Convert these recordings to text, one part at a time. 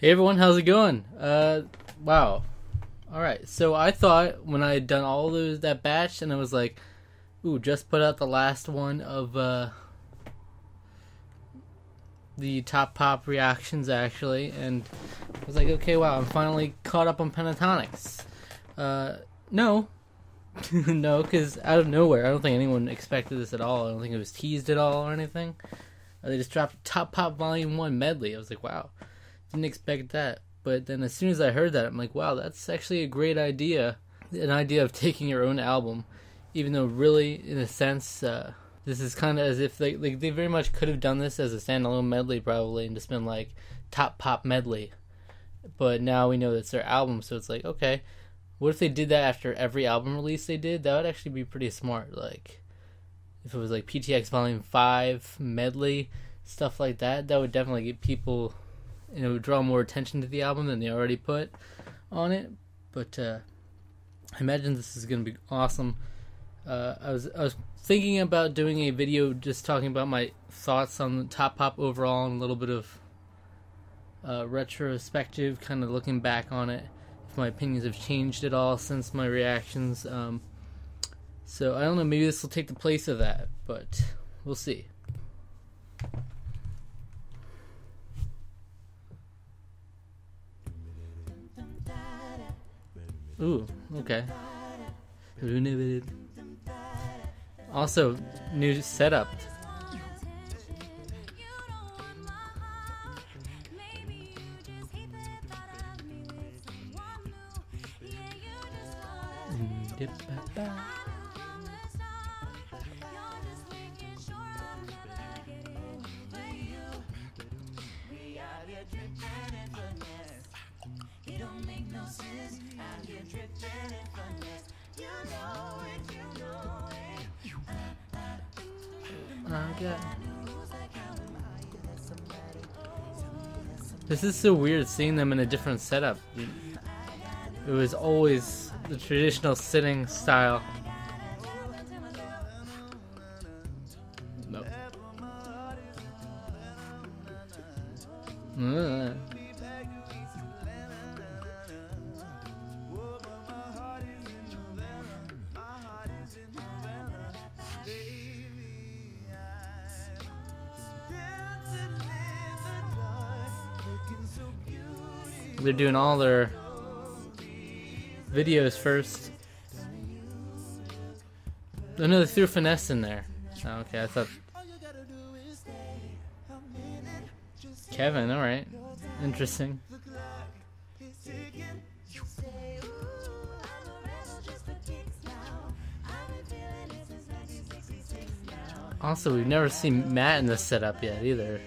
Hey everyone, how's it going? Wow. Alright, so I thought when I had done all that batch and I was like, ooh, just put out the last one of the top pop reactions actually, and I was like, okay, wow, I'm finally caught up on Pentatonix. No. No, because out of nowhere, I don't think anyone expected this at all. I don't think it was teased at all or anything. They just dropped Top Pop Volume 1 medley. I was like, wow. Didn't expect that. But then as soon as I heard that, I'm like, wow, that's actually a great idea. An idea of taking your own album. Even though really, in a sense, this is kind of as if they very much could have done this as a standalone medley probably and just been like, Top Pop medley. But now we know that's their album, so it's like, okay, what if they did that after every album release they did? That would actually be pretty smart. Like, if it was like PTX Volume 5 medley, stuff like that, that would definitely get people, you know, draw more attention to the album than they already put on it. But I imagine this is going to be awesome. I was thinking about doing a video just talking about my thoughts on the Top Pop overall and a little bit of retrospective, kind of looking back on it, if my opinions have changed at all since my reactions. So I don't know, maybe this will take the place of that, but we'll see. Ooh, okay. Also, new setup. Okay. This is so weird seeing them in a different setup. It was always the traditional sitting style. Nope. They're doing all their videos first. Oh no, they threw finesse in there. Oh, okay, I thought Kevin, alright. Interesting. Also, we've never seen Matt in this setup yet either.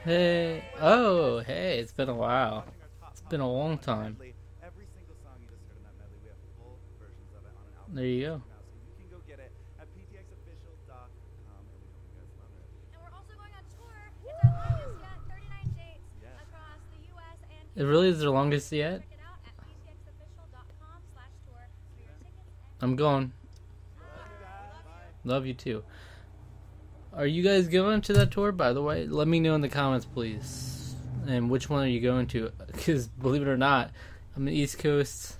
Hey, oh, hey, it's been a while. It's been a long time. There you go. It really is their longest yet? I'm going. Love you too. Are you guys going to that tour, by the way? Let me know in the comments, please. And which one are you going to? Because, believe it or not, I'm the East Coast.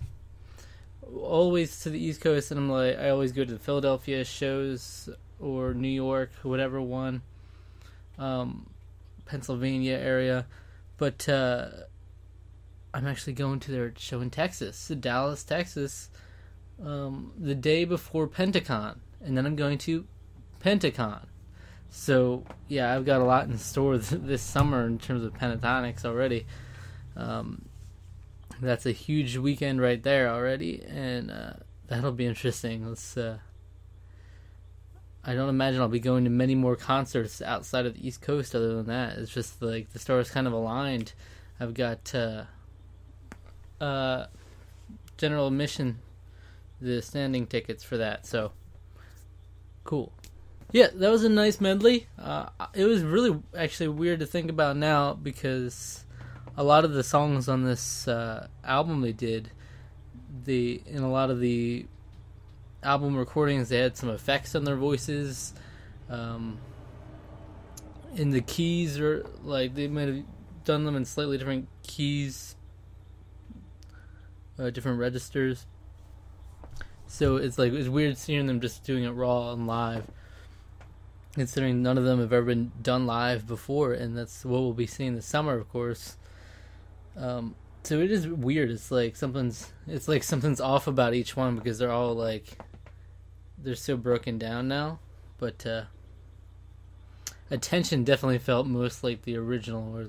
Always to the East Coast, and I always go to the Philadelphia shows, or New York, whatever one. Pennsylvania area. But, I'm actually going to their show in Texas, Dallas, Texas, the day before Pentacon, and then I'm going to Pentacon. So yeah, I've got a lot in store this summer in terms of Pentatonix already. That's a huge weekend right there already, and that'll be interesting. I don't imagine I'll be going to many more concerts outside of the East Coast other than that. It's just like the stars kind of aligned. I've got general admission, the standing tickets for that, so cool. Yeah, that was a nice medley. It was really actually weird to think about now, because a lot of the songs on this album they did, in a lot of the album recordings, they had some effects on their voices. In the keys, or like they might have done them in slightly different keys, different registers. So it's weird seeing them just doing it raw and live, considering none of them have ever been done live before, and that's what we'll be seeing this summer, of course. So it is weird. It's like something's off about each one, because they're all they're so broken down now. But Attention definitely felt most like the original, or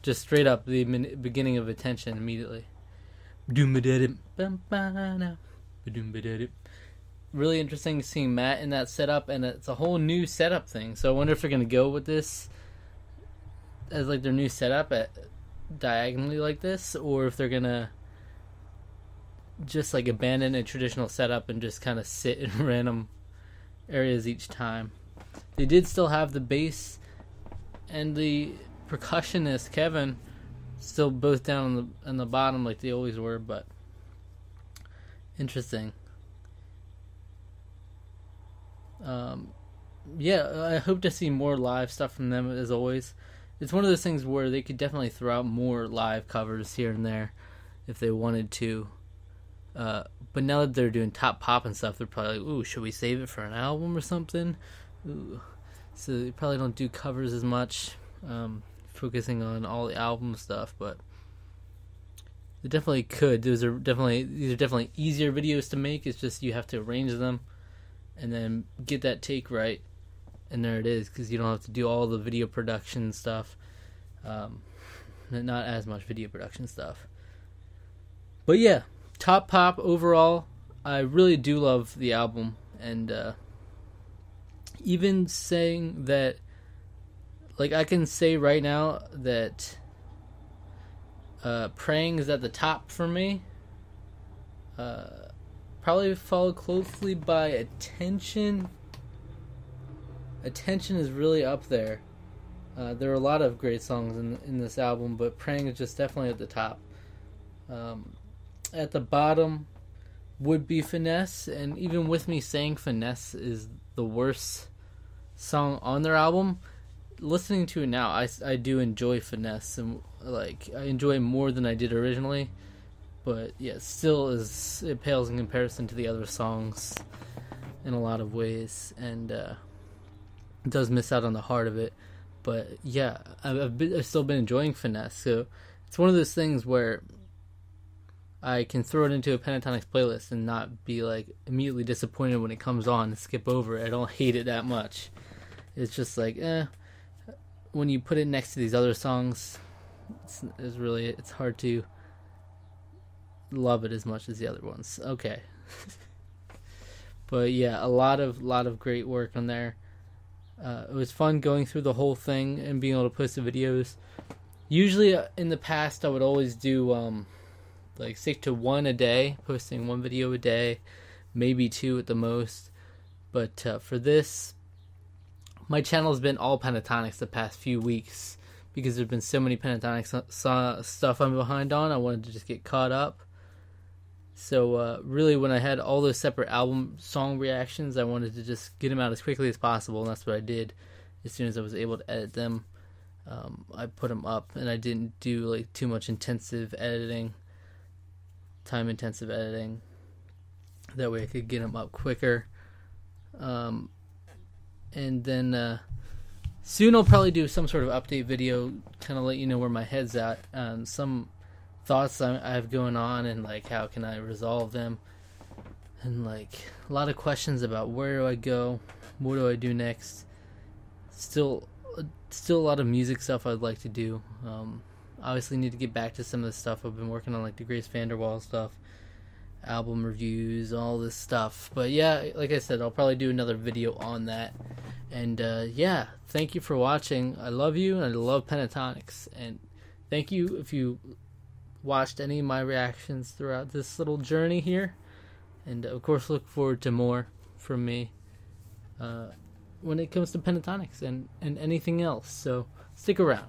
just straight up the beginning of Attention immediately. Really interesting seeing Matt in that setup, and it's a whole new setup thing. So I wonder if they're gonna go with this as their new setup diagonally like this, or if they're gonna just abandon a traditional setup and just kind of sit in random areas each time. They did still have the bass and the percussionist Kevin still both down on the bottom like they always were, but interesting. Yeah, I hope to see more live stuff from them as always. It's one of those things where they could definitely throw out more live covers here and there if they wanted to. But now that they're doing top pop and stuff, they're probably like, ooh, should we save it for an album or something? Ooh. So they probably don't do covers as much, focusing on all the album stuff, but they definitely could. These are definitely easier videos to make. It's just you have to arrange them and then get that take right, and there it is, because you don't have to do all the video production stuff. Not as much video production stuff. But yeah, top pop overall. I really do love the album, and even saying that, I can say right now that Praying is at the top for me. Probably followed closely by Attention. Attention is really up there. There are a lot of great songs in this album, but Praying is just definitely at the top. At the bottom would be Finesse, and even with me saying Finesse is the worst song on their album, listening to it now, I do enjoy Finesse, and I enjoy it more than I did originally. But yeah, still it pales in comparison to the other songs in a lot of ways, and it does miss out on the heart of it. But yeah, I've still been enjoying Finesse, so it's one of those things where I can throw it into a Pentatonix playlist and not be immediately disappointed when it comes on and skip over it. I don't hate it that much. It's just when you put it next to these other songs, it's hard to love it as much as the other ones. Okay. But yeah, a lot of great work on there. It was fun going through the whole thing and being able to post the videos. Usually in the past I would always do stick to one a day, posting one video a day, maybe two at the most. But for this, my channel has been all Pentatonix the past few weeks, because there's been so many Pentatonix stuff I'm behind on. I wanted to just get caught up. So really, when I had all those separate album song reactions, I wanted to just get them out as quickly as possible, and that's what I did. As soon as I was able to edit them, I put them up, and I didn't do too much time-intensive editing. That way I could get them up quicker. And then soon I'll probably do some sort of update video, kind of let you know where my head's at, some thoughts I have going on, and how can I resolve them. and like a lot of questions about where do I go, what do I do next. Still a lot of music stuff I'd like to do. Obviously need to get back to some of the stuff I've been working on, like the Grace Vanderwaal stuff, album reviews, all this stuff. But yeah, like I said, I'll probably do another video on that. And yeah, thank you for watching. I love you, and I love Pentatonix. And thank you if you watched any of my reactions throughout this little journey here. And of course, look forward to more from me when it comes to Pentatonix and anything else. So stick around.